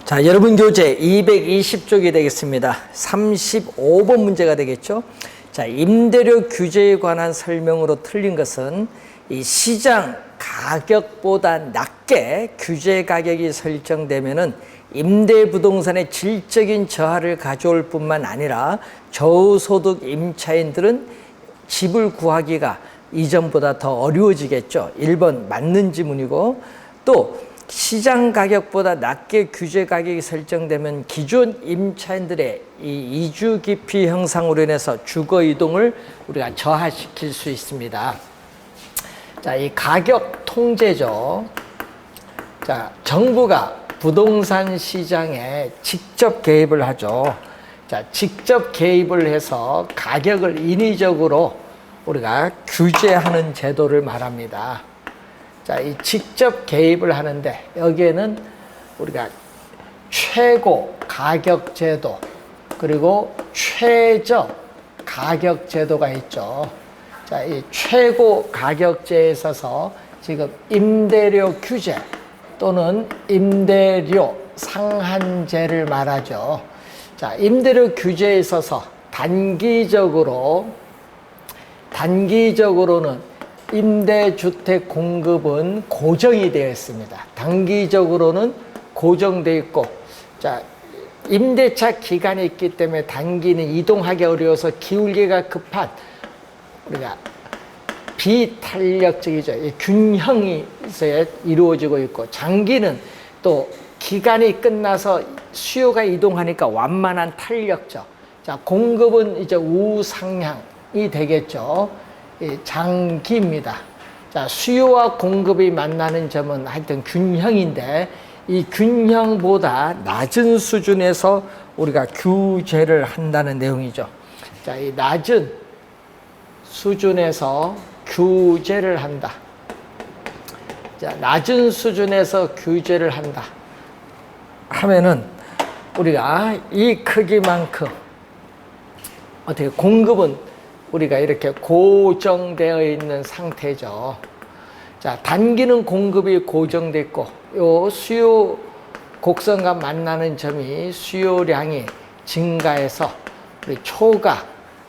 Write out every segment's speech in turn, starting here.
자, 여러분 교재 220쪽이 되겠습니다. 35번 문제가 되겠죠. 자, 임대료 규제에 관한 설명으로 틀린 것은 이 시장 가격보다 낮게 규제 가격이 설정되면은 임대 부동산의 질적인 저하를 가져올 뿐만 아니라 저소득 임차인들은 집을 구하기가 이전보다 더 어려워지겠죠. 1번 맞는 지문이고, 또 시장 가격보다 낮게 규제 가격이 설정되면 기존 임차인들의 이 이주 기피 형상으로 인해서 주거 이동을 우리가 저하시킬 수 있습니다. 자, 이 가격 통제죠. 자, 정부가 부동산 시장에 직접 개입을 하죠. 자, 직접 개입을 해서 가격을 인위적으로 우리가 규제하는 제도를 말합니다. 자, 이 직접 개입을 하는데 여기에는 우리가 최고 가격 제도 그리고 최저 가격 제도가 있죠. 자, 이 최고 가격제에 있어서 지금 임대료 규제 또는 임대료 상한제를 말하죠. 자, 임대료 규제에 있어서 단기적으로는 임대주택 공급은 고정이 되어 있습니다. 단기적으로는 고정되어 있고, 자, 임대차 기간이 있기 때문에 단기는 이동하기 어려워서 기울기가 급한 우리가 비탄력적이죠. 균형이 이루어지고 있고, 장기는 또 기간이 끝나서 수요가 이동하니까 완만한 탄력적. 자, 공급은 이제 우상향이 되겠죠. 장기입니다. 자, 수요와 공급이 만나는 점은 하여튼 균형인데, 이 균형보다 낮은 수준에서 우리가 규제를 한다는 내용이죠. 자, 이 낮은 수준에서 규제를 한다. 자, 낮은 수준에서 규제를 한다 하면은 우리가 이 크기만큼 어떻게 공급은 우리가 이렇게 고정되어 있는 상태죠. 자, 단기는 공급이 고정됐고, 요 수요 곡선과 만나는 점이 수요량이 증가해서 우리 초과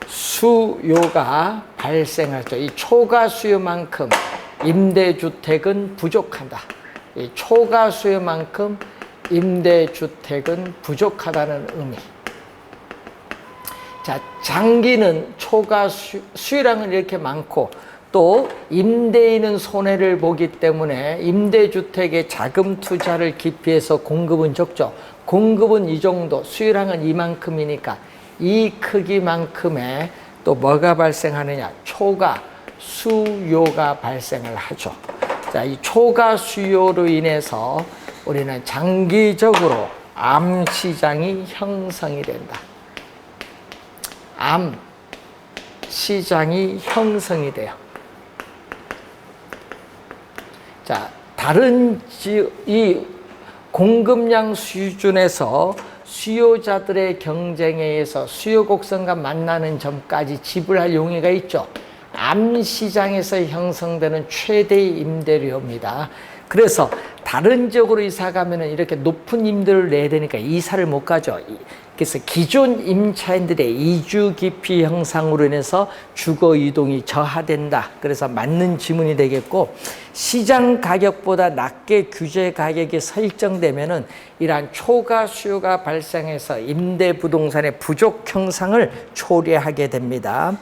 수요가 발생하죠. 이 초과 수요만큼 임대주택은 부족하다. 이 초과 수요만큼 임대주택은 부족하다는 의미. 자, 장기는 초과 수요량은 이렇게 많고 또 임대인은 손해를 보기 때문에 임대주택에 자금 투자를 기피해서 공급은 적죠. 공급은 이 정도, 수요량은 이만큼이니까 이 크기만큼의 또 뭐가 발생하느냐? 초과 수요가 발생을 하죠. 자, 이 초과 수요로 인해서 우리는 장기적으로 암 시장이 형성이 된다. 암 시장이 형성이 돼요. 자, 이 공급량 수준에서 수요자들의 경쟁에 의해서 수요 곡선과 만나는 점까지 지불할 용의가 있죠. 암 시장에서 형성되는 최대의 임대료입니다. 그래서 다른 지역으로 이사 가면은 이렇게 높은 임대료를 내야 되니까 이사를 못 가죠. 그래서 기존 임차인들의 이주 기피 형상으로 인해서 주거 이동이 저하된다. 그래서 맞는 지문이 되겠고, 시장 가격보다 낮게 규제 가격이 설정되면은 이러한 초과 수요가 발생해서 임대 부동산의 부족 형상을 초래하게 됩니다.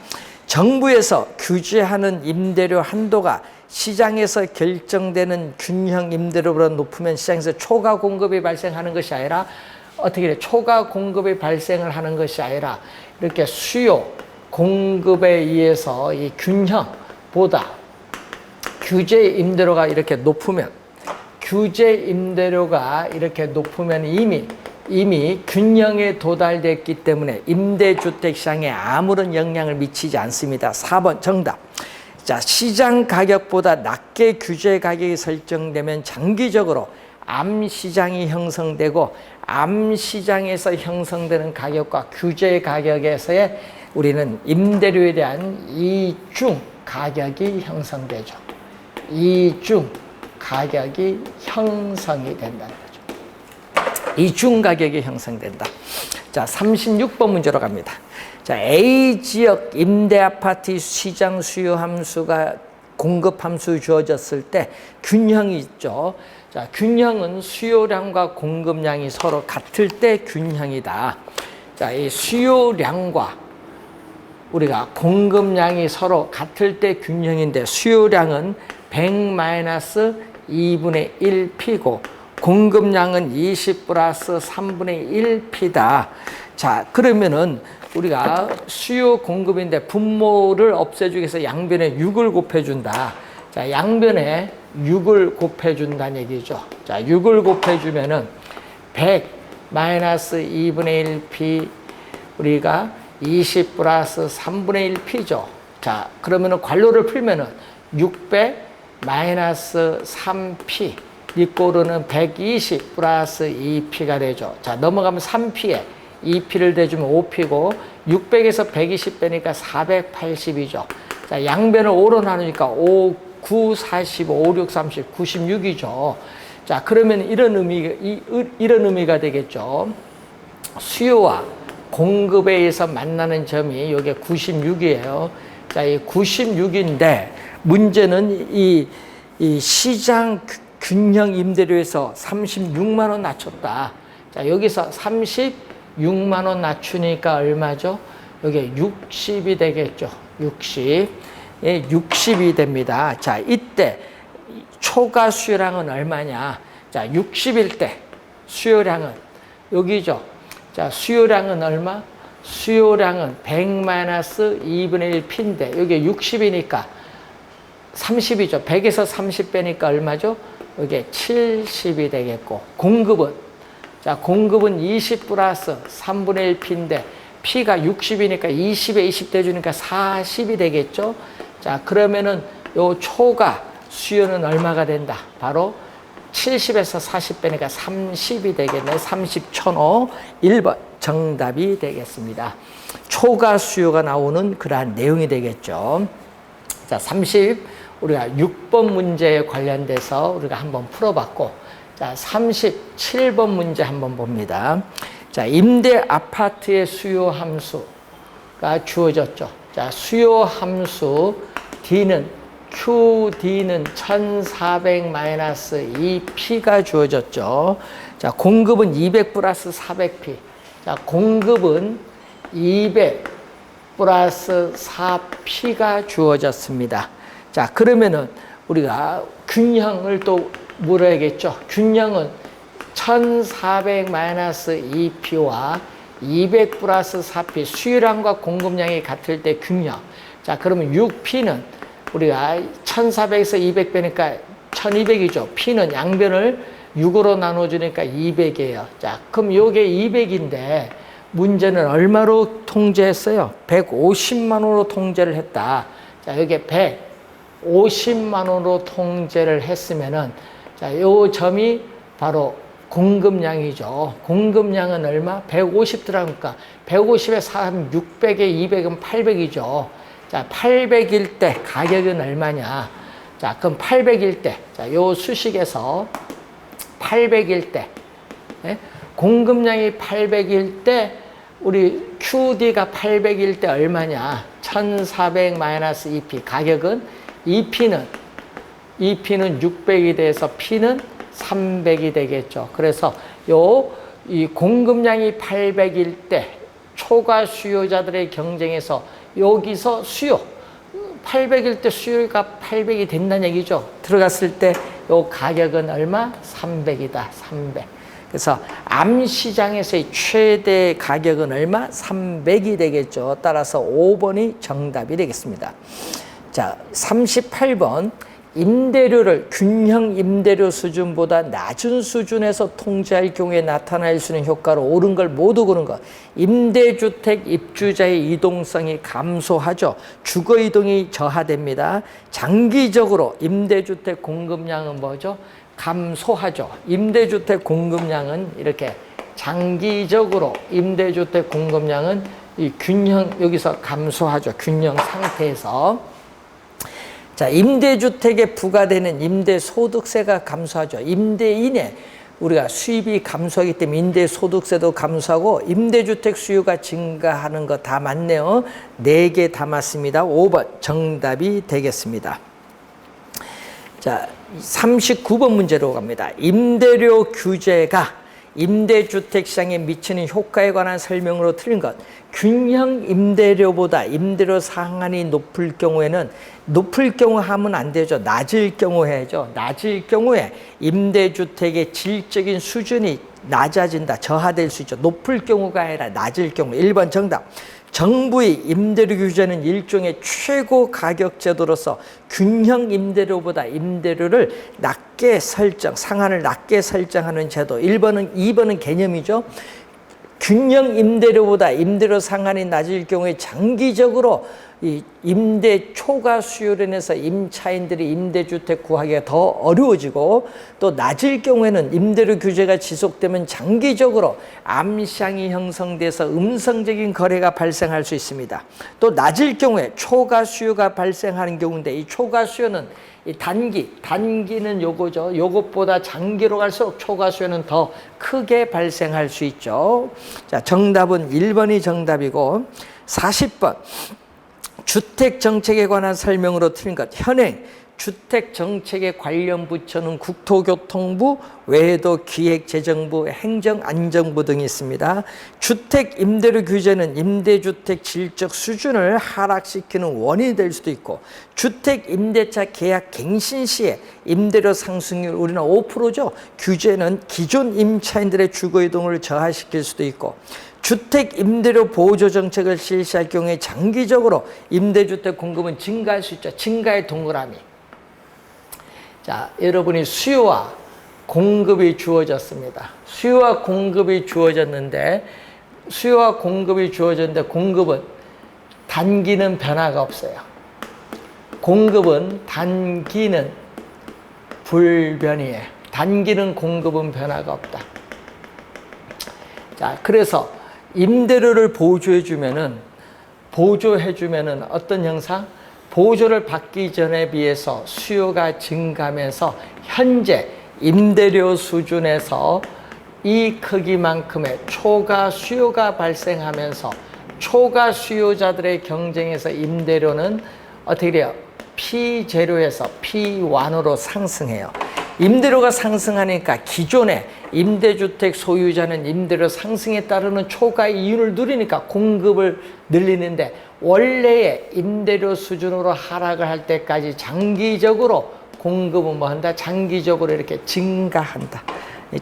정부에서 규제하는 임대료 한도가 시장에서 결정되는 균형 임대료보다 높으면 시장에서 초과 공급이 발생하는 것이 아니라 어떻게 돼? 초과 공급이 발생을 하는 것이 아니라 이렇게 수요, 공급에 의해서 이 균형보다 규제 임대료가 이렇게 높으면 이미 균형에 도달됐기 때문에 임대주택 시장에 아무런 영향을 미치지 않습니다. 4번 정답. 자, 시장 가격보다 낮게 규제 가격이 설정되면 장기적으로 암 시장이 형성되고, 암 시장에서 형성되는 가격과 규제 가격에서의 우리는 임대료에 대한 이중 가격이 형성되죠. 이중 가격이 형성이 된다는 거죠. 이중 가격이 형성된다. 자, 36번 문제로 갑니다. 자, A 지역 임대 아파트 시장 수요 함수가 공급 함수 주어졌을 때 균형이 있죠. 자, 균형은 수요량과 공급량이 서로 같을 때 균형이다. 자, 이 수요량과 우리가 공급량이 서로 같을 때 균형인데 수요량은 100-2분의 1P고 공급량은 20 플러스 3분의 1P다. 자, 그러면은 우리가 수요 공급인데 분모를 없애주기 위해서 양변에 6을 곱해준다. 자, 양변에 6을 곱해준다는 얘기죠. 자, 6을 곱해주면은 100-2분의 1P 우리가 20 플러스 3분의 1P죠. 자, 그러면은 괄호를 풀면은 600-3P 이꼴은 120 플러스 2P가 되죠. 자, 넘어가면 3P에 2P를 대주면 5P고 600에서 120 빼니까 480이죠. 자, 양변을 5로 나누니까 5, 9, 45, 5, 6, 30, 96이죠. 자, 그러면 이런 의미가 되겠죠. 수요와 공급에 의해서 만나는 점이 여기 96이에요. 자, 이 96인데 문제는 이 시장 균형 임대료에서 36만 원 낮췄다. 자, 여기서 36만 원 낮추니까 얼마죠? 여기 60이 되겠죠. 60. 예, 60이 됩니다. 자, 이때 초과 수요량은 얼마냐? 자, 60일 때 수요량은 여기죠. 자, 수요량은 얼마? 수요량은 100-2분의 1P인데 여기 60이니까 30이죠. 100에서 30 빼니까 얼마죠? 이게 70이 되겠고 공급은 자, 공급은 20 플러스 3분의 1P인데 P가 60이니까 20에 20 대주니까 40이 되겠죠. 자, 그러면은 요 초과 수요는 얼마가 된다? 바로 70에서 40 빼니까 30이 되겠네. 30,000호 1번 정답이 되겠습니다. 초과 수요가 나오는 그러한 내용이 되겠죠. 자, 우리가 6번 문제에 관련돼서 우리가 한번 풀어봤고, 자, 37번 문제 한번 봅니다. 자, 임대 아파트의 수요 함수가 주어졌죠. 자, 수요 함수 QD는 1400-2P가 주어졌죠. 자, 공급은 200 플러스 400P. 자, 공급은 200 플러스 4P가 주어졌습니다. 자, 그러면은 우리가 균형을 또 물어야겠죠. 균형은 1400-2P와 200 플러스 4P 수요량과 공급량이 같을 때 균형. 자, 그러면 6P는 우리가 1400에서 200 빼니까 1200이죠. P는 양변을 6으로 나눠주니까 200이에요. 자, 그럼 요게 200인데 문제는 얼마로 통제했어요? 150만 원으로 통제를 했다. 자, 여기 150만 원으로 통제를 했으면은 자, 요 점이 바로 공급량이죠. 공급량은 얼마? 150 들어가니까 150에 4, 600에 200은 800이죠. 자, 800일 때 가격은 얼마냐? 자, 그럼 800일 때, 자, 요 수식에서 800일 때, 예? 공급량이 800일 때, 우리 QD가 800일 때 얼마냐? 1400-2P. 가격은 2P는 600이 돼서 P는 300이 되겠죠. 그래서 이 공급량이 800일 때 초과 수요자들의 경쟁에서 여기서 수요 800일 때 수요가 800이 된다는 얘기죠. 들어갔을 때 요 가격은 얼마? 300이다. 300. 그래서 암시장에서의 최대 가격은 얼마? 300이 되겠죠. 따라서 5번이 정답이 되겠습니다. 자, 38번. 임대료를 균형 임대료 수준보다 낮은 수준에서 통제할 경우에 나타날 수 있는 효과로 옳은 걸 모두 고른 것. 임대주택 입주자의 이동성이 감소하죠. 주거 이동이 저하됩니다. 장기적으로 임대주택 공급량은 뭐죠? 감소하죠. 임대주택 공급량은 이렇게 장기적으로 임대주택 공급량은 이 균형 여기서 감소하죠. 균형 상태에서. 자, 임대주택에 부과되는 임대소득세가 감소하죠. 임대인의 우리가 수입이 감소하기 때문에 임대소득세도 감소하고 임대주택 수요가 증가하는 거 다 맞네요. 4개 다 맞습니다. 5번 정답이 되겠습니다. 자, 39번 문제로 갑니다. 임대료 규제가 임대주택 시장에 미치는 효과에 관한 설명으로 틀린 것. 균형 임대료보다 임대료 상한이 높을 경우에는, 높을 경우 하면 안 되죠. 낮을 경우 해야죠. 낮을 경우에 임대주택의 질적인 수준이 낮아진다, 저하될 수 있죠. 높을 경우가 아니라 낮을 경우. 1번 정답. 정부의 임대료 규제는 일종의 최고 가격 제도로서 균형 임대료보다 임대료를 낮게 설정, 상한을 낮게 설정하는 제도. 2번은 개념이죠. 균형 임대료보다 임대료 상한이 낮을 경우에 장기적으로 이 임대 초과 수요로 인해서 임차인들이 임대주택 구하기가 더 어려워지고, 또 낮을 경우에는 임대료 규제가 지속되면 장기적으로 암시장이 형성돼서 음성적인 거래가 발생할 수 있습니다. 또 낮을 경우에 초과 수요가 발생하는 경우인데, 이 초과 수요는 이 단기는 요거죠. 요것보다 장기로 갈수록 초과 수요는 더 크게 발생할 수 있죠. 자, 정답은 1번이 정답이고, 40번. 주택 정책에 관한 설명으로 틀린 것. 현행 주택 정책에 관련 부처는 국토교통부, 외에도 기획재정부, 행정안전부 등이 있습니다. 주택 임대료 규제는 임대주택 질적 수준을 하락시키는 원인이 될 수도 있고, 주택 임대차 계약 갱신 시에 임대료 상승률, 우리는 5%죠. 규제는 기존 임차인들의 주거이동을 저하시킬 수도 있고, 주택 임대료 보조 정책을 실시할 경우에 장기적으로 임대주택 공급은 증가할 수 있죠. 증가의 동그라미. 자, 여러분이 수요와 공급이 주어졌습니다. 수요와 공급이 주어졌는데 공급은 단기는 변화가 없어요. 공급은 단기는 불변이에요. 단기는 공급은 변화가 없다. 자, 그래서 임대료를 보조해주면은 어떤 형상? 보조를 받기 전에 비해서 수요가 증가하면서 현재 임대료 수준에서 이 크기만큼의 초과 수요가 발생하면서 초과 수요자들의 경쟁에서 임대료는 어떻게 돼요? P0에서 P1으로 상승해요. 임대료가 상승하니까 기존의 임대주택 소유자는 임대료 상승에 따르는 초과 이윤을 누리니까 공급을 늘리는데, 원래의 임대료 수준으로 하락을 할 때까지 장기적으로 공급은 뭐 한다? 장기적으로 이렇게 증가한다.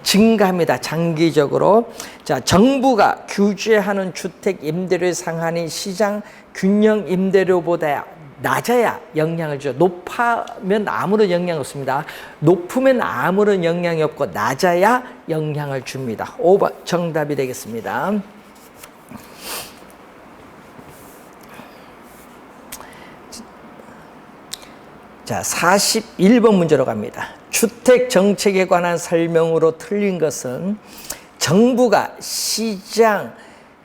증가합니다. 장기적으로. 자, 정부가 규제하는 주택 임대료의 상한이 시장 균형 임대료보다 낮아야 영향을 줘요. 높으면 아무런 영향 없습니다. 높으면 아무런 영향이 없고 낮아야 영향을 줍니다. 5번 정답이 되겠습니다. 자, 41번 문제로 갑니다. 주택 정책에 관한 설명으로 틀린 것은 정부가 시장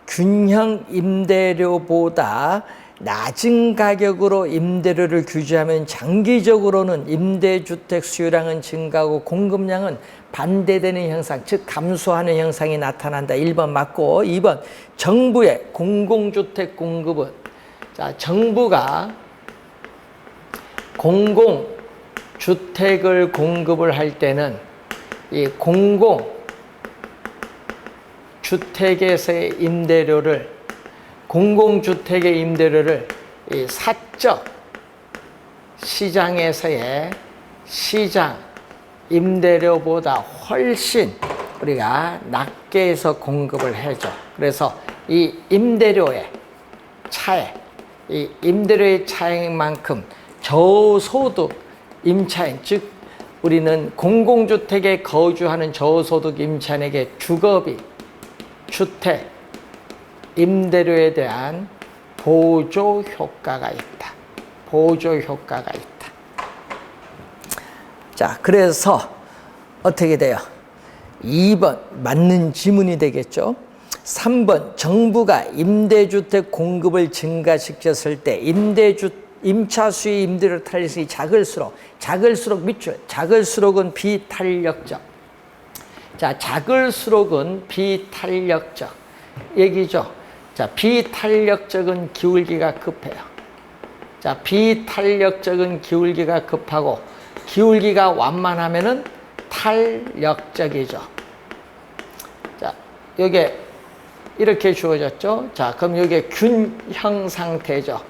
균형 임대료보다 낮은 가격으로 임대료를 규제하면 장기적으로는 임대주택 수요량은 증가하고 공급량은 반대되는 현상, 즉 감소하는 현상이 나타난다. 1번 맞고, 2번 정부의 공공주택 공급은, 자, 정부가 공공주택을 공급을 할 때는 이 공공주택에서의 임대료를, 공공주택의 임대료를 이 사적 시장에서의 시장 임대료보다 훨씬 우리가 낮게 해서 공급을 해줘. 그래서 이 임대료의 차액, 이 임대료의 차액만큼 저소득 임차인, 즉 우리는 공공주택에 거주하는 저소득 임차인에게 주거비, 주택, 임대료에 대한 보조 효과가 있다. 보조 효과가 있다. 자, 그래서 어떻게 돼요? 2번 맞는 지문이 되겠죠. 3번 정부가 임대주택 공급을 증가시켰을 때 임차 수의 임대료 탄력성이 작을수록 밑줄, 작을수록은 비탄력적. 자, 작을수록은 비탄력적 얘기죠. 자, 비탄력적은 기울기가 급해요. 자, 비탄력적은 기울기가 급하고 기울기가 완만하면은 탄력적이죠. 자, 요게 이렇게 주어졌죠. 자, 그럼 요게 균형 상태죠.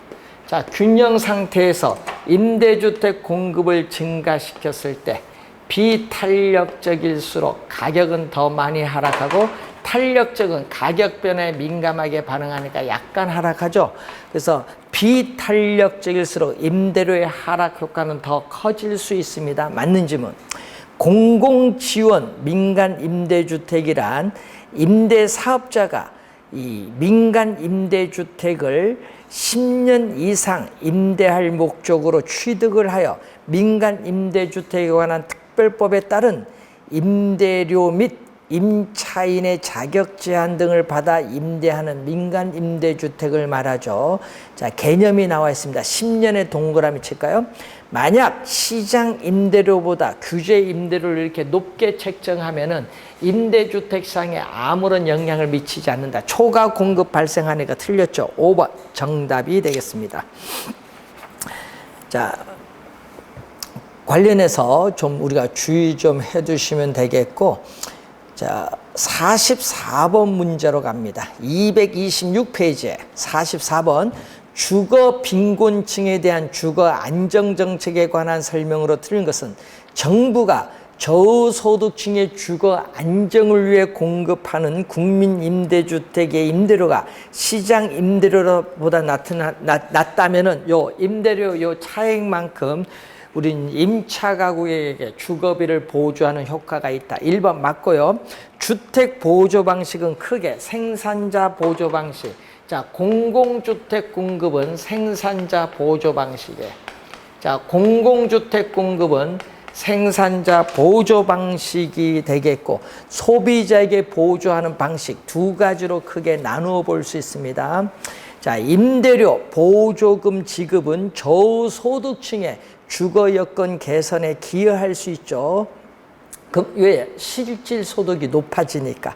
자, 균형 상태에서 임대주택 공급을 증가시켰을 때 비탄력적일수록 가격은 더 많이 하락하고 탄력적은 가격 변화에 민감하게 반응하니까 약간 하락하죠. 그래서 비탄력적일수록 임대료의 하락 효과는 더 커질 수 있습니다. 맞는 질문. 공공지원 민간 임대주택이란 임대사업자가 이 민간 임대주택을 10년 이상 임대할 목적으로 취득을 하여 민간 임대주택에 관한 특별법에 따른 임대료 및 임차인의 자격 제한 등을 받아 임대하는 민간 임대주택을 말하죠. 자, 개념이 나와 있습니다. 10년의 동그라미 칠까요? 만약 시장 임대료보다 규제 임대료를 이렇게 높게 책정하면은 임대주택 시장에 아무런 영향을 미치지 않는다. 초과 공급 발생하니까 틀렸죠. 5번 정답이 되겠습니다. 자, 관련해서 좀 우리가 주의 좀 해두시면 되겠고, 자, 44번 문제로 갑니다. 226페이지에 44번 주거 빈곤층에 대한 주거 안정 정책에 관한 설명으로 틀린 것은 정부가 저소득층의 주거 안정을 위해 공급하는 국민 임대주택의 임대료가 시장 임대료보다 낮다면은 요 임대료 요 차액만큼 우린 임차 가구에게 주거비를 보조하는 효과가 있다. 1번 맞고요. 주택 보조 방식은 크게 생산자 보조 방식. 자, 공공주택 공급은 생산자 보조 방식이에요. 자, 공공주택 공급은 생산자 보조 방식이 되겠고 소비자에게 보조하는 방식 두 가지로 크게 나누어 볼 수 있습니다. 자, 임대료 보조금 지급은 저소득층의 주거 여건 개선에 기여할 수 있죠. 그럼 왜? 실질 소득이 높아지니까.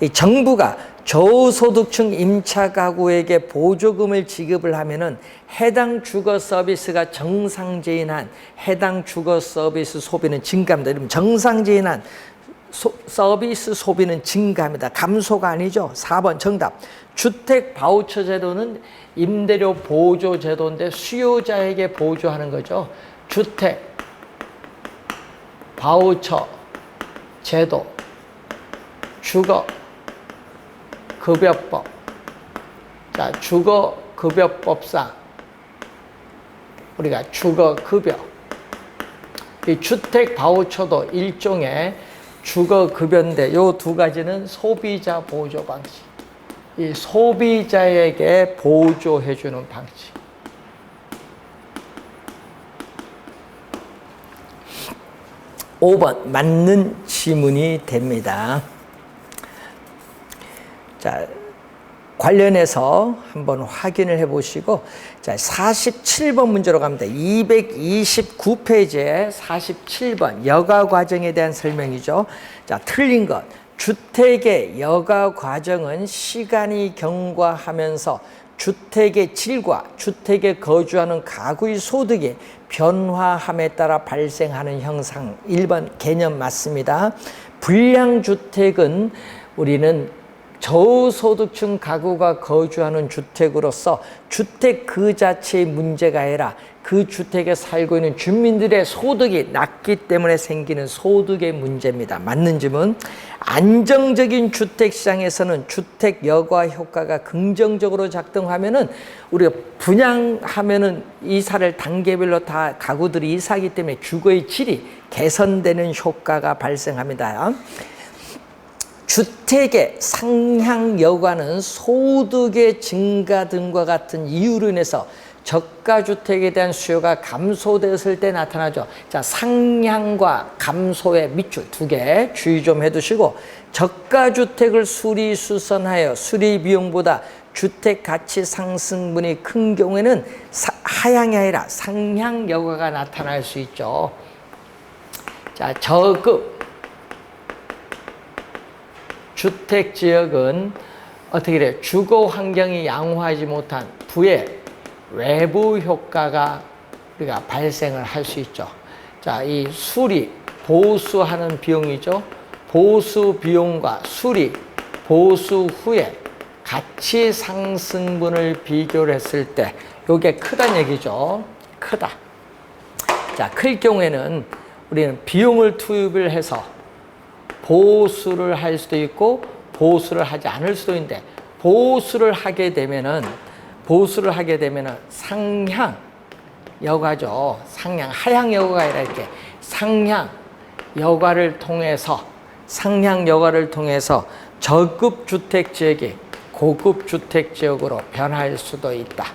이 정부가 저소득층 임차 가구에게 보조금을 지급을 하면은 해당 주거 서비스가 정상적인 한 해당 주거 서비스 소비는 증가합니다. 그럼 정상적인 한 서비스 소비는 증가합니다. 감소가 아니죠. 4번 정답. 주택 바우처 제도는 임대료 보조 제도인데 수요자에게 보조하는 거죠. 주택 바우처 제도 주거 급여법. 자, 주거 급여법상 우리가 주거 급여. 이 주택 바우처도 일종의 주거 급여인데 요 두 가지는 소비자 보조 방식. 이 소비자에게 보조해 주는 방식. (5번) 맞는 지문이 됩니다. 자, 관련해서 한번 확인을 해 보시고, 자, 47번 문제로 갑니다. 229페이지에 47번 여가 과정에 대한 설명이죠. 자, 틀린 것. 주택의 여가 과정은 시간이 경과하면서 주택의 질과 주택에 거주하는 가구의 소득이 변화함에 따라 발생하는 현상. 1번 개념 맞습니다. 불량주택은 우리는 저소득층 가구가 거주하는 주택으로서 주택 그 자체의 문제가 아니라 그 주택에 살고 있는 주민들의 소득이 낮기 때문에 생기는 소득의 문제입니다. 맞는 질문. 안정적인 주택시장에서는 주택 여가 효과가 긍정적으로 작동하면은 우리가 분양하면은 이사를 단계별로 다 가구들이 이사하기 때문에 주거의 질이 개선되는 효과가 발생합니다. 주택의 상향 여과는 소득의 증가 등과 같은 이유로 인해서 저가주택에 대한 수요가 감소되었을 때 나타나죠. 자, 상향과 감소의 밑줄 두 개 주의 좀 해두시고, 저가주택을 수리수선하여 수리비용보다 주택 가치 상승분이 큰 경우에는 하향이 아니라 상향 여과가 나타날 수 있죠. 자, 저급 주택 지역은 어떻게 돼요? 주거 환경이 양호하지 못한 부의 외부 효과가 우리가 발생을 할 수 있죠. 자, 이 수리, 보수하는 비용이죠. 보수 비용과 수리, 보수 후에 가치 상승분을 비교를 했을 때 이게 크다는 얘기죠. 크다. 자, 클 경우에는 우리는 비용을 투입을 해서 보수를 할 수도 있고 보수를 하지 않을 수도 있는데 보수를 하게 되면은 상향 여가죠. 상향, 하향 여가가 아니라 이렇게 상향 여가를 통해서 저급 주택 지역이 고급 주택 지역으로 변할 수도 있다.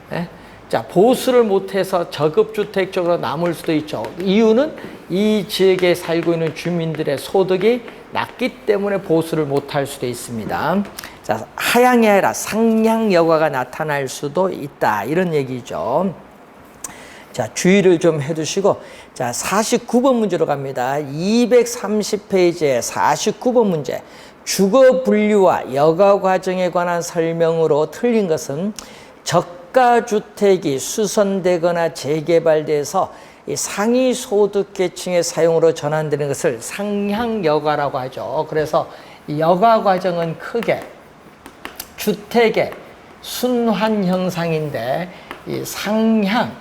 네? 자, 보수를 못해서 저급 주택 지역으로 남을 수도 있죠. 이유는 이 지역에 살고 있는 주민들의 소득이 낮기 때문에 보수를 못할 수도 있습니다. 자, 하향이 아니라 상향 여가가 나타날 수도 있다. 이런 얘기죠. 자, 주의를 좀 해두시고, 자, 49번 문제로 갑니다. 230페이지에 49번 문제. 주거 분류와 여가 과정에 관한 설명으로 틀린 것은 저가 주택이 수선되거나 재개발돼서 상위 소득 계층의 사용으로 전환되는 것을 상향 여가라고 하죠. 그래서 여가 과정은 크게 주택의 순환 형상인데 이 상향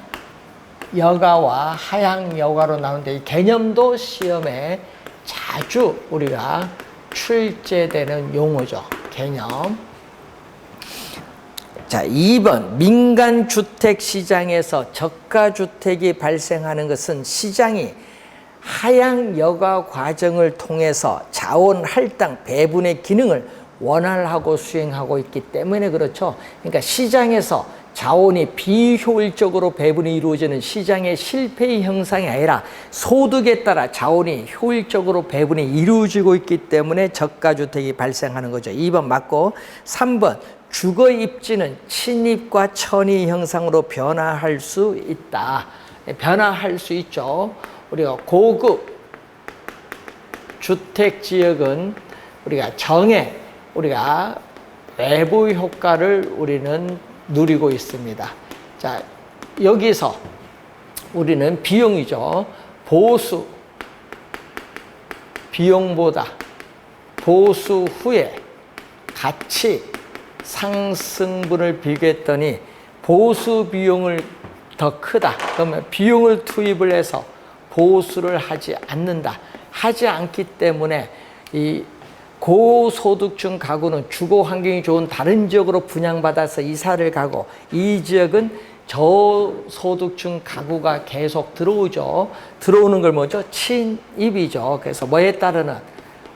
여가와 하향 여가로 나오는데 이 개념도 시험에 자주 우리가 출제되는 용어죠. 개념. 자, 2번 민간 주택 시장에서 저가 주택이 발생하는 것은 시장이 하향 여가 과정을 통해서 자원 할당 배분의 기능을 원활하고 수행하고 있기 때문에 그렇죠. 그러니까 시장에서 자원이 비효율적으로 배분이 이루어지는 시장의 실패의 형상이 아니라 소득에 따라 자원이 효율적으로 배분이 이루어지고 있기 때문에 저가주택이 발생하는 거죠. 2번 맞고 3번 주거 입지는 친입과 천의 형상으로 변화할 수 있다. 변화할 수 있죠. 우리가 고급 주택 지역은 우리가 우리가 외부 효과를 우리는 누리고 있습니다. 자, 여기서 우리는 비용이죠. 보수 비용보다 보수 후에 가치 상승분을 비교했더니 보수 비용을 더 크다. 그러면 비용을 투입을 해서 보수를 하지 않는다. 하지 않기 때문에 이 고소득층 가구는 주거 환경이 좋은 다른 지역으로 분양받아서 이사를 가고 이 지역은 저소득층 가구가 계속 들어오죠. 들어오는 걸 뭐죠? 친입이죠. 그래서 뭐에 따르는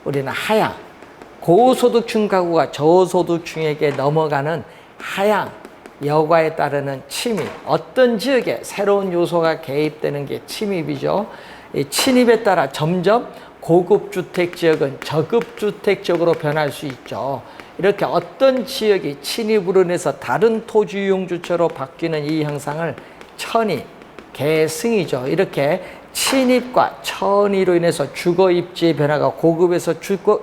우리는 하향, 고소득층 가구가 저소득층에게 넘어가는 하향 여가에 따르는 침입. 어떤 지역에 새로운 요소가 개입되는 게 침입이죠. 이 침입에 따라 점점 고급 주택 지역은 저급 주택 지역으로 변할 수 있죠. 이렇게 어떤 지역이 침입으로 인해서 다른 토지 이용 주체로 바뀌는 이 현상을 천의, 계승이죠. 이렇게 침입과 천의로 인해서 주거 입지의 변화가 고급에서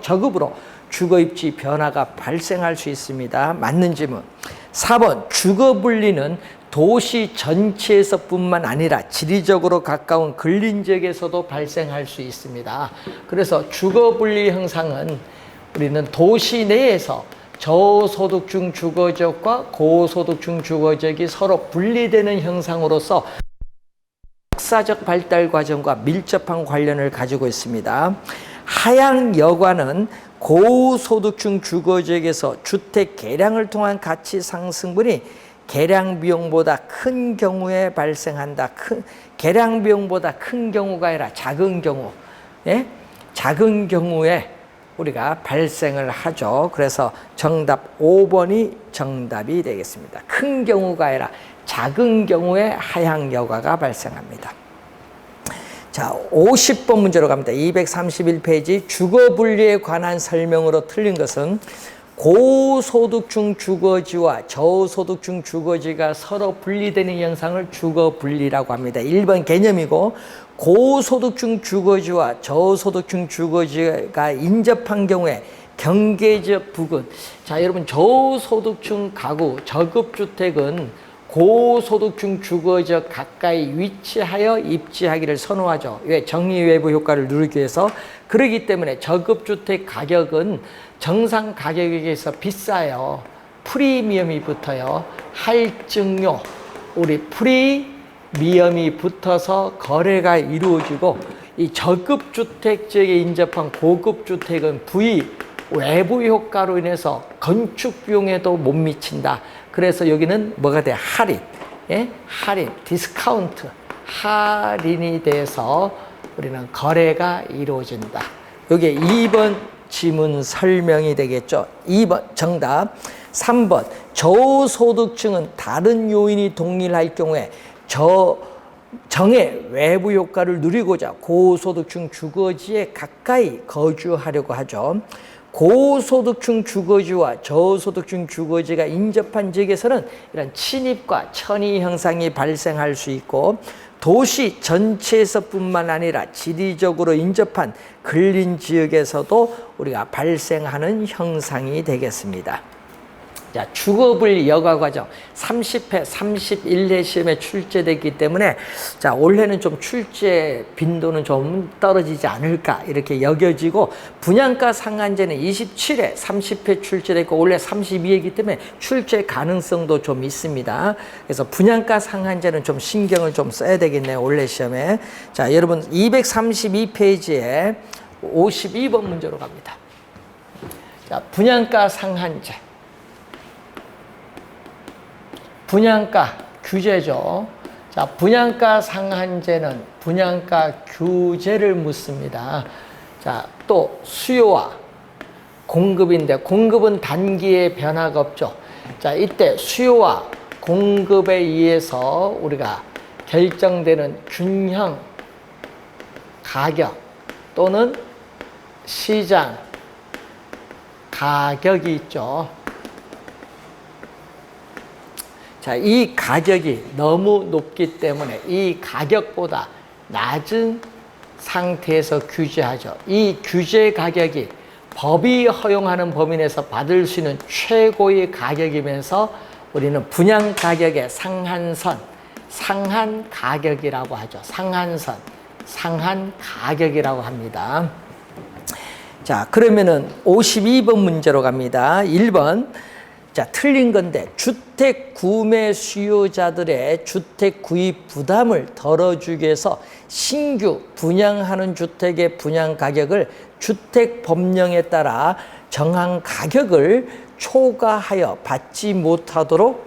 저급으로 주거 입지 변화가 발생할 수 있습니다. 맞는 질문. 4번 주거 분리는 도시 전체에서뿐만 아니라 지리적으로 가까운 근린 지역에서도 발생할 수 있습니다. 그래서 주거 분리 현상은 우리는 도시 내에서 저소득층 주거지역과 고소득층 주거지역이 서로 분리되는 현상으로서 역사적 발달 과정과 밀접한 관련을 가지고 있습니다. 하향 여가는 고소득층 주거지역에서 주택 개량을 통한 가치 상승분이 개량 비용보다 큰 경우에 발생한다. 개량 비용보다 큰 경우가 아니라 작은 경우, 예? 작은 경우에 우리가 발생을 하죠. 그래서 정답 5번이 정답이 되겠습니다. 큰 경우가 아니라 작은 경우에 하향 여가가 발생합니다. 자, 50번 문제로 갑니다. 231페이지 주거 분리에 관한 설명으로 틀린 것은 고소득층 주거지와 저소득층 주거지가 서로 분리되는 현상을 주거 분리라고 합니다. 1번 개념이고 고소득층 주거지와 저소득층 주거지가 인접한 경우에 경계지역 부근. 자, 여러분 저소득층 가구, 저급주택은 고소득층 주거지역 가까이 위치하여 입지하기를 선호하죠. 왜? 정리외부 효과를 누리기 위해서. 그렇기 때문에 저급주택 가격은 정상 가격에 비해서 비싸요. 프리미엄이 붙어요. 할증료, 우리 프리미엄이 붙어서 거래가 이루어지고, 이 저급주택 지역에 인접한 고급주택은 외부 효과로 인해서 건축 비용에도 못 미친다. 그래서 여기는 뭐가 돼? 할인, 예? 할인, 디스카운트, 할인이 돼서 우리는 거래가 이루어진다. 이게 2번 지문 설명이 되겠죠. 2번 정답. 3번 저소득층은 다른 요인이 동일할 경우에 정의 외부 효과를 누리고자 고소득층 주거지에 가까이 거주하려고 하죠. 고소득층 주거지와 저소득층 주거지가 인접한 지역에서는 이런 침입과 천의 현상이 발생할 수 있고, 도시 전체에서뿐만 아니라 지리적으로 인접한 근린 지역에서도 우리가 발생하는 현상이 되겠습니다. 자, 주거분리 여가 과정 30회, 31회 시험에 출제됐기 때문에 자, 올해는 좀 출제 빈도는 좀 떨어지지 않을까 이렇게 여겨지고, 분양가 상한제는 27회, 30회 출제됐고 올해 32회이기 때문에 출제 가능성도 좀 있습니다. 그래서 분양가 상한제는 좀 신경을 좀 써야 되겠네요, 올해 시험에. 자, 여러분 232페이지에 52번 문제로 갑니다. 자, 분양가 상한제. 분양가 규제죠. 자, 분양가 상한제는 분양가 규제를 묻습니다. 자, 또 수요와 공급인데, 공급은 단기에 변화가 없죠. 자, 이때 수요와 공급에 의해서 우리가 결정되는 균형 가격 또는 시장 가격이 있죠. 자, 이 가격이 너무 높기 때문에 이 가격보다 낮은 상태에서 규제하죠. 이 규제 가격이 법이 허용하는 범위 내에서 받을 수 있는 최고의 가격이면서 우리는 분양 가격의 상한선, 상한 가격이라고 하죠. 상한선, 상한 가격이라고 합니다. 자, 그러면은 52번 문제로 갑니다. 1번. 자, 틀린 건데, 주택 구매 수요자들의 주택 구입 부담을 덜어주기 위해서 신규 분양하는 주택의 분양 가격을 주택 법령에 따라 정한 가격을 초과하여 받지 못하도록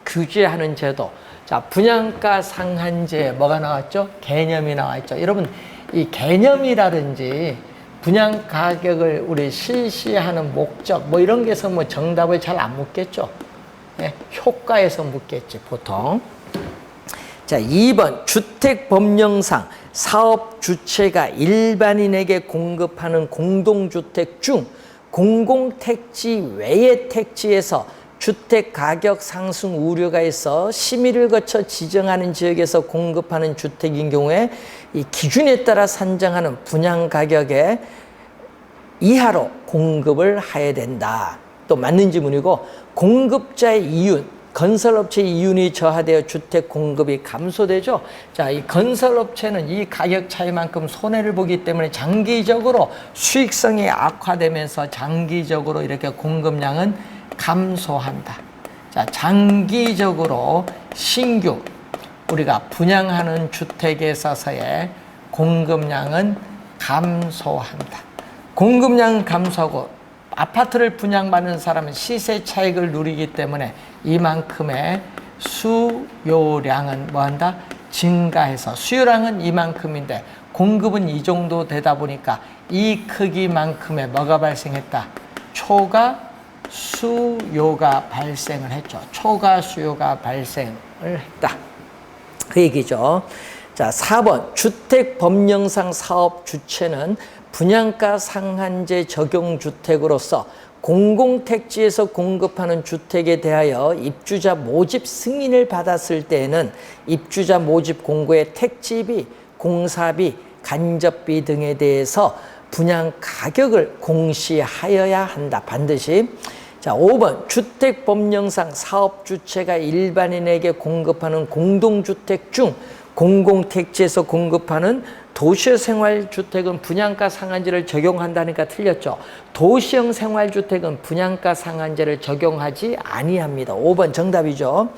규제하는 제도. 자, 분양가 상한제에 뭐가 나왔죠? 개념이 나왔죠. 여러분, 이 개념이라든지 분양 가격을 우리 실시하는 목적 뭐 이런 게서 뭐 정답을 잘 안 묻겠죠. 예, 효과에서 묻겠지 보통. 자, 2번 주택 법령상 사업 주체가 일반인에게 공급하는 공동주택 중 공공택지 외의 택지에서 주택 가격 상승 우려가 있어 심의를 거쳐 지정하는 지역에서 공급하는 주택인 경우에 이 기준에 따라 산정하는 분양 가격의 이하로 공급을 해야 된다. 또 맞는 지문이고, 공급자의 이윤, 건설업체의 이윤이 저하되어 주택 공급이 감소되죠. 자, 이 건설업체는 이 가격 차이만큼 손해를 보기 때문에 장기적으로 수익성이 악화되면서 장기적으로 이렇게 공급량은 감소한다. 자, 장기적으로 신규 우리가 분양하는 주택에 있어서의 공급량은 감소한다. 공급량 감소하고 아파트를 분양받는 사람은 시세 차익을 누리기 때문에 이만큼의 수요량은 뭐한다? 증가해서 수요량은 이만큼인데 공급은 이 정도 되다 보니까 이 크기만큼의 뭐가 발생했다? 초과 수요가 발생을 했죠. 초과 수요가 발생을 했다. 그 얘기죠. 자, 4번 주택법령상 사업 주체는 분양가 상한제 적용 주택으로서 공공택지에서 공급하는 주택에 대하여 입주자 모집 승인을 받았을 때에는 입주자 모집 공고의 택지비, 공사비, 간접비 등에 대해서 분양 가격을 공시하여야 한다. 반드시. 자, 5번 주택법령상 사업주체가 일반인에게 공급하는 공동주택 중 공공택지에서 공급하는 도시형 생활주택은 분양가 상한제를 적용한다니까 틀렸죠. 도시형 생활주택은 분양가 상한제를 적용하지 아니합니다. 5번 정답이죠.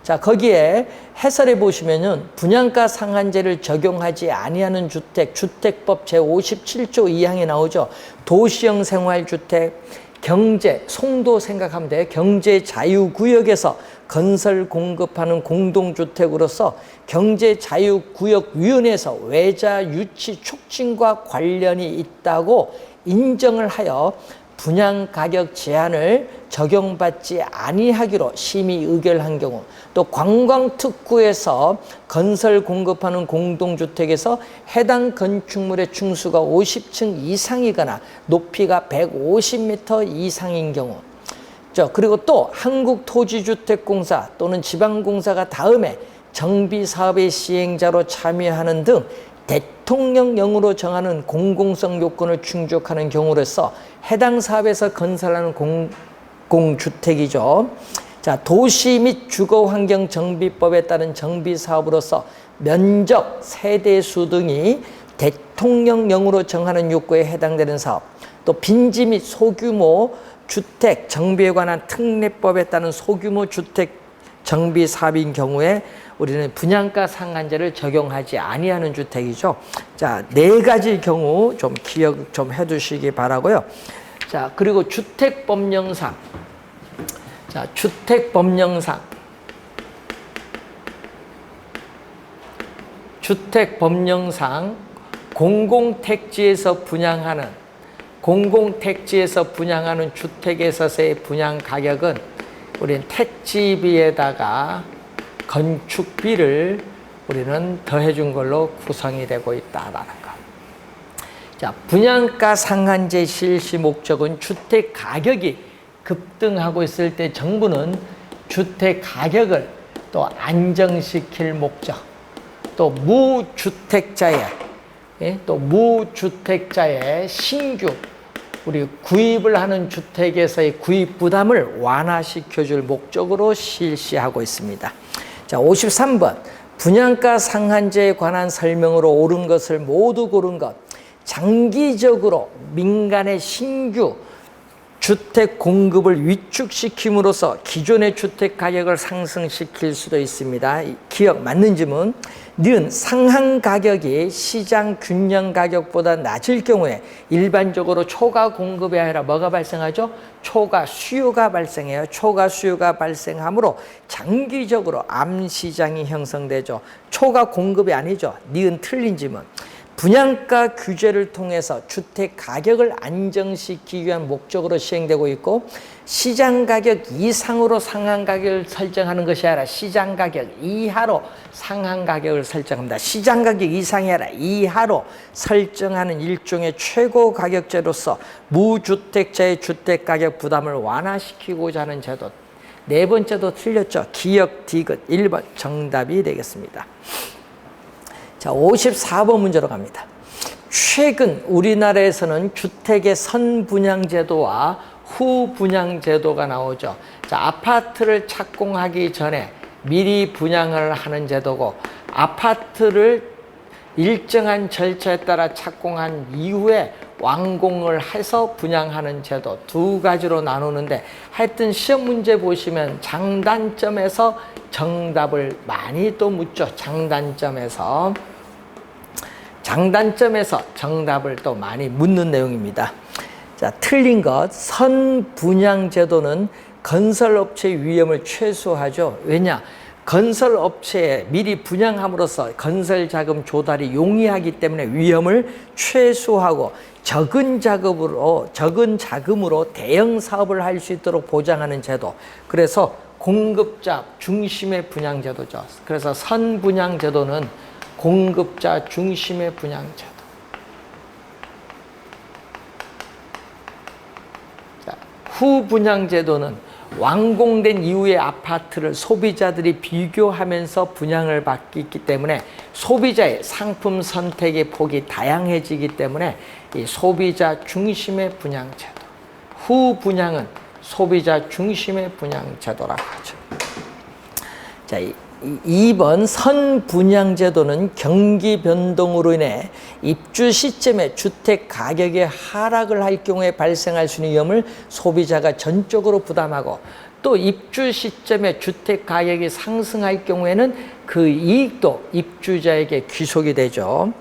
자, 거기에 해설해 보시면은 분양가 상한제를 적용하지 아니하는 주택, 주택법 제57조 2항에 나오죠. 도시형 생활주택, 경제, 송도 생각하면 돼요. 경제 자유구역에서 건설 공급하는 공동주택으로서 경제자유구역위원회에서 외자 유치 촉진과 관련이 있다고 인정을 하여 분양가격 제한을 적용받지 아니하기로 심의 의결한 경우, 또 관광특구에서 건설 공급하는 공동주택에서 해당 건축물의 층수가 50층 이상이거나 높이가 150m 이상인 경우, 그리고 또 한국토지주택공사 또는 지방공사가 다음에 정비사업의 시행자로 참여하는 등 대통령령으로 정하는 공공성 요건을 충족하는 경우로서 해당 사업에서 건설하는 공주택이죠. 자, 도시 및 주거환경정비법에 따른 정비사업으로서 면적, 세대수 등이 대통령령으로 정하는 요건에 해당되는 사업, 또 빈지 및 소규모 주택 정비에 관한 특례법에 따른 소규모 주택 정비 사업인 경우에 우리는 분양가 상한제를 적용하지 아니하는 주택이죠. 자, 4가지 경우 좀 기억 좀 해두시기 바라고요. 자, 그리고 주택법령상, 자, 주택법령상 공공택지에서 분양하는 주택에 있어서의 분양 가격은 우리는 택지비에다가 건축비를 우리는 더해준 걸로 구성이 되고 있다라는 것. 자, 분양가 상한제 실시 목적은 주택 가격이 급등하고 있을 때 정부는 주택 가격을 또 안정시킬 목적, 또 무주택자의 신규 우리 구입을 하는 주택에서의 구입 부담을 완화시켜줄 목적으로 실시하고 있습니다. 자, 53번 분양가 상한제에 관한 설명으로 옳은 것을 모두 고른 것. 장기적으로 민간의 신규 주택 공급을 위축시킴으로써 기존의 주택 가격을 상승시킬 수도 있습니다. 기억 맞는 질문. 는 상한 가격이 시장 균형 가격보다 낮을 경우에 일반적으로 초과 공급이 아니라 뭐가 발생하죠? 초과 수요가 발생해요. 초과 수요가 발생하므로 장기적으로 암시장이 형성되죠. 초과 공급이 아니죠. 니은 틀린 질문. 분양가 규제를 통해서 주택 가격을 안정시키기 위한 목적으로 시행되고 있고, 시장 가격 이상으로 상한 가격을 설정하는 것이 아니라 시장 가격 이하로 상한 가격을 설정합니다. 시장 가격 이상이 아니라 이하로 설정하는 일종의 최고 가격제로서 무주택자의 주택 가격 부담을 완화시키고자 하는 제도. 4번째도 틀렸죠. 기역 디귿 1번 정답이 되겠습니다. 자, 54번 문제로 갑니다. 최근 우리나라에서는 주택의 선분양제도와 후분양제도가 나오죠. 자, 아파트를 착공하기 전에 미리 분양을 하는 제도고, 아파트를 일정한 절차에 따라 착공한 이후에 완공을 해서 분양하는 제도, 2가지로 나누는데, 하여튼 시험 문제 보시면 장단점에서 정답을 많이 또 묻죠. 장단점에서 정답을 또 많이 묻는 내용입니다. 자, 틀린 것. 선분양제도는 건설업체의 위험을 최소화하죠. 왜냐? 건설업체에 미리 분양함으로써 건설자금 조달이 용이하기 때문에 위험을 최소화하고 적은 자금으로 대형 사업을 할 수 있도록 보장하는 제도. 그래서 공급자 중심의 분양제도죠. 그래서 선분양제도는 공급자 중심의 분양제도. 자, 후분양제도는 완공된 이후의 아파트를 소비자들이 비교하면서 분양을 받기 때문에 소비자의 상품 선택의 폭이 다양해지기 때문에 이 소비자 중심의 분양제도, 후분양은 소비자 중심의 분양제도라고 하죠. 자, 2번 선분양제도는 경기 변동으로 인해 입주 시점에 주택 가격의 하락을 할 경우에 발생할 수 있는 위험을 소비자가 전적으로 부담하고, 또 입주 시점에 주택 가격이 상승할 경우에는 그 이익도 입주자에게 귀속이 되죠.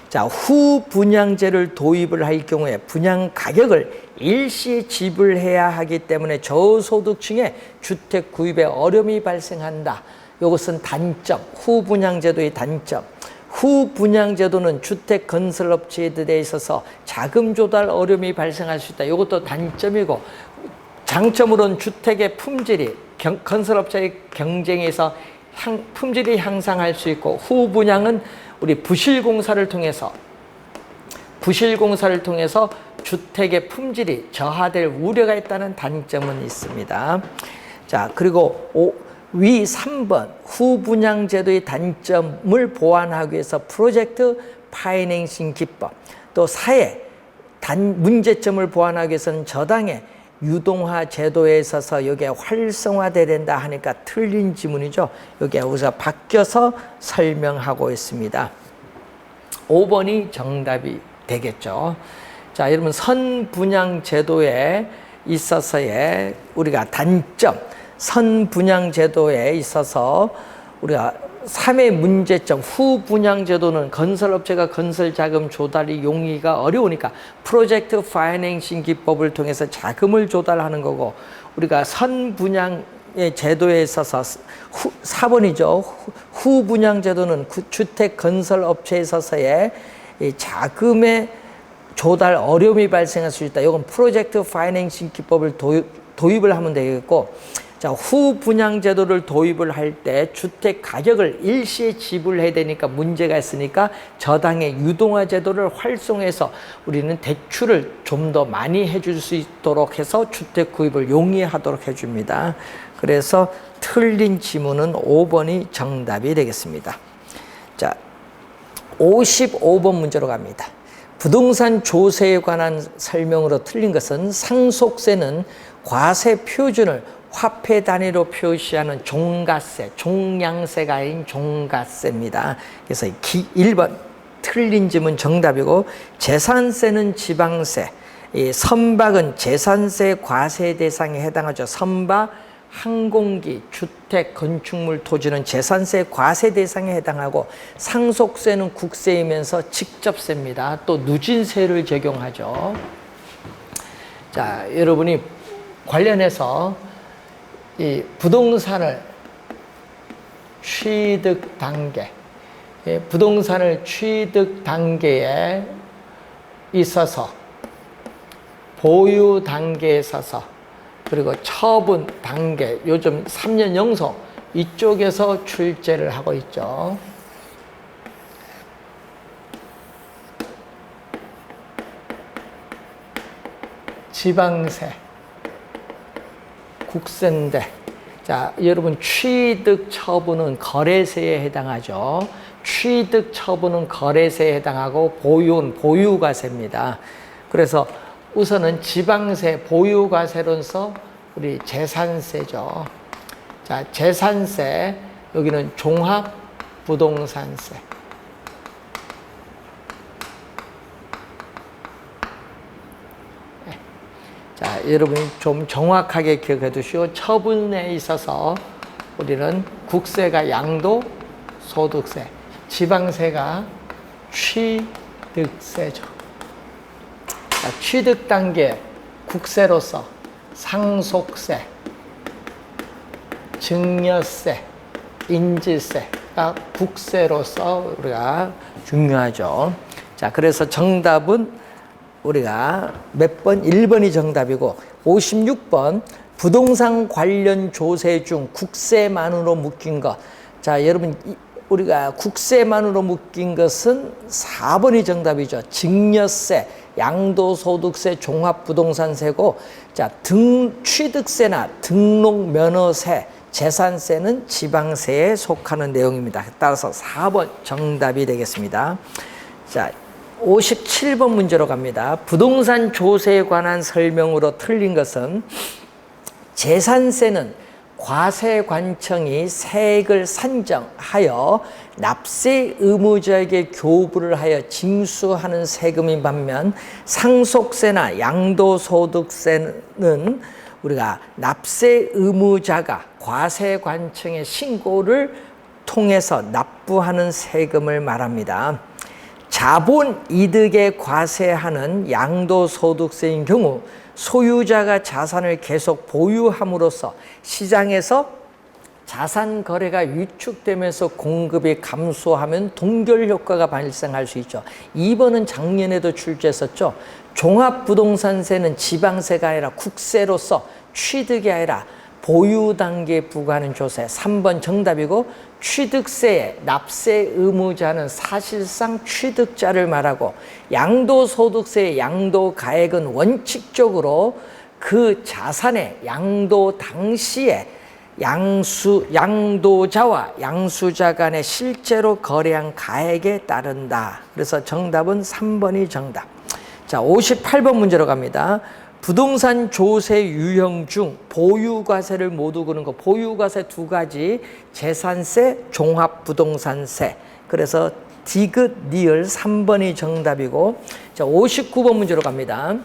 자, 후분양제를 도입을 할 경우에 분양 가격을 일시에 지불해야 하기 때문에 저소득층의 주택 구입에 어려움이 발생한다. 이것은 단점, 후분양제도의 단점. 후분양제도는 주택 건설업체들에 있어서 자금 조달 어려움이 발생할 수 있다. 이것도 단점이고, 장점으로는 주택의 품질이 건설업체의 경쟁에서 품질이 향상할 수 있고, 후분양은 우리 부실공사를 통해서 주택의 품질이 저하될 우려가 있다는 단점은 있습니다. 자, 그리고 위 3번 후분양 제도의 단점을 보완하기 위해서 프로젝트 파이낸싱 기법, 또 4의 문제점을 보완하기 위해서는 저당의 유동화 제도에 있어서 여기에 활성화돼야 된다 하니까 틀린 지문이죠. 여기에 우리가 바뀌어서 설명하고 있습니다. 5번이 정답이 되겠죠. 자, 여러분 선분양 제도에 있어서의 우리가 단점, 선분양 제도에 있어서 우리가 3의 문제점, 후분양 제도는 건설업체가 건설자금 조달이 용이가 어려우니까 프로젝트 파이낸싱 기법을 통해서 자금을 조달하는 거고, 우리가 선분양의 제도에 있어서 4번이죠. 후분양 제도는 주택 건설업체에 있어서의 자금의 조달 어려움이 발생할 수 있다. 이건 프로젝트 파이낸싱 기법을 도입을 하면 되겠고, 자, 후분양 제도를 도입을 할 때 주택 가격을 일시에 지불해야 되니까 문제가 있으니까 저당의 유동화 제도를 활성화해서 우리는 대출을 좀 더 많이 해줄 수 있도록 해서 주택 구입을 용이하도록 해줍니다. 그래서 틀린 지문은 5번이 정답이 되겠습니다. 자, 55번 문제로 갑니다. 부동산 조세에 관한 설명으로 틀린 것은 상속세는 과세 표준을 화폐 단위로 표시하는 종가세, 종량세가 아닌 종가세입니다. 그래서 1번 틀린 지문 정답이고, 재산세는 지방세, 이 선박은 재산세 과세 대상에 해당하죠. 선박, 항공기, 주택, 건축물, 토지는 재산세 과세 대상에 해당하고, 상속세는 국세이면서 직접세입니다. 또 누진세를 적용하죠. 자, 여러분이 관련해서 이 부동산을 취득 단계, 부동산을 취득 단계에 있어서, 보유 단계에 있어서, 그리고 처분 단계, 요즘 3년 영속 이쪽에서 출제를 하고 있죠. 지방세, 국세인데, 자, 여러분 취득 처분은 거래세에 해당하죠. 취득 처분은 거래세에 해당하고, 보유는 보유과세입니다. 그래서 우선은 지방세, 보유과세로서 우리 재산세죠. 자, 재산세, 여기는 종합부동산세. 자, 여러분이 좀 정확하게 기억해 두시오. 처분에 있어서 우리는 국세가 양도소득세, 지방세가 취득세죠. 자, 취득 단계 국세로서 상속세, 증여세, 인지세가 국세로서 우리가 중요하죠. 자, 그래서 정답은 우리가 몇 번? 1번이 정답이고, 56번 부동산 관련 조세 중 국세만으로 묶인 것. 자, 여러분 우리가 국세만으로 묶인 것은 4번이 정답이죠. 증여세, 양도소득세, 종합부동산세고, 자, 취득세나 등록면허세, 재산세는 지방세에 속하는 내용입니다. 따라서 4번 정답이 되겠습니다. 자, 57번 문제로 갑니다. 부동산 조세에 관한 설명으로 틀린 것은 재산세는 과세관청이 세액을 산정하여 납세 의무자에게 교부를 하여 징수하는 세금인 반면 상속세나 양도소득세는 우리가 납세 의무자가 과세관청에 신고를 통해서 납부하는 세금을 말합니다. 자본 이득에 과세하는 양도소득세인 경우 소유자가 자산을 계속 보유함으로써 시장에서 자산 거래가 위축되면서 공급이 감소하면 동결 효과가 발생할 수 있죠. 2번은 작년에도 출제했었죠. 종합부동산세는 지방세가 아니라 국세로서 취득이 아니라 보유 단계에 부과하는 조세. 3번 정답이고, 취득세의 납세 의무자는 사실상 취득자를 말하고, 양도소득세의 양도가액은 원칙적으로 그 자산의 양도 당시에 양도자와 양수자 간에 실제로 거래한 가액에 따른다. 그래서 정답은 3번이 정답. 자, 58번 문제로 갑니다. 부동산 조세 유형 중 보유과세를 모두 거는 거. 보유과세 두 가지, 재산세, 종합부동산세. 그래서 디귿, 니을 3번이 정답이고, 자, 59번 문제로 갑니다.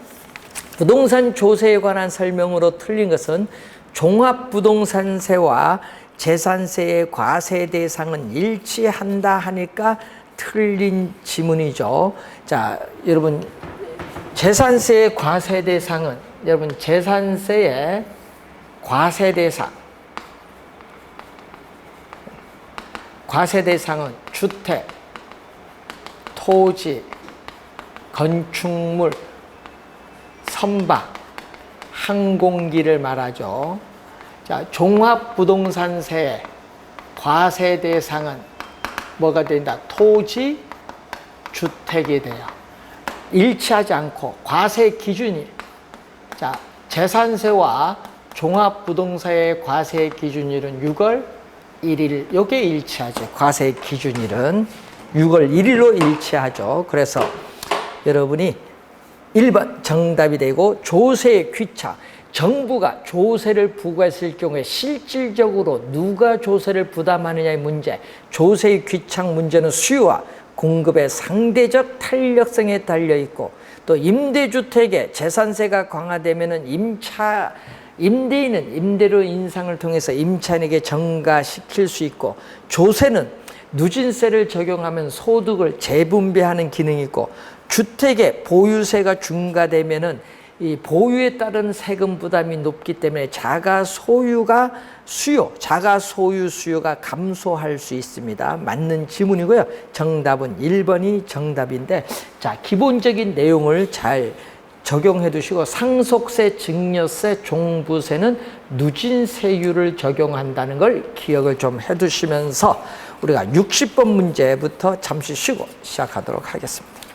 부동산 조세에 관한 설명으로 틀린 것은 종합부동산세와 재산세의 과세 대상은 일치한다 하니까 틀린 지문이죠. 자, 여러분, 재산세의 과세 대상은, 여러분, 재산세의 과세 대상은 주택, 토지, 건축물, 선박, 항공기를 말하죠. 자, 종합부동산세의 과세 대상은 뭐가 된다? 토지, 주택이 돼요. 일치하지 않고 과세 기준이, 자, 재산세와 종합부동산의 과세 기준일은 6월 1일, 요게 일치하죠. 과세 기준일은 6월 1일로 일치하죠. 그래서 여러분이 1번 정답이 되고, 조세의 귀차, 정부가 조세를 부과했을 경우에 실질적으로 누가 조세를 부담하느냐의 문제, 조세의 귀착 문제는 수요와 공급의 상대적 탄력성에 달려있고, 또 임대주택의 재산세가 강화되면 임대인은 임대료 인상을 통해서 임차인에게 전가시킬 수 있고, 조세는 누진세를 적용하면 소득을 재분배하는 기능이 있고, 주택의 보유세가 중과되면은 이 보유에 따른 세금 부담이 높기 때문에 자가 소유 수요가 감소할 수 있습니다. 맞는 지문이고요. 정답은 1번이 정답인데, 자, 기본적인 내용을 잘 적용해 두시고, 상속세, 증여세, 종부세는 누진세율을 적용한다는 걸 기억을 좀 해 두시면서 우리가 60번 문제부터 잠시 쉬고 시작하도록 하겠습니다.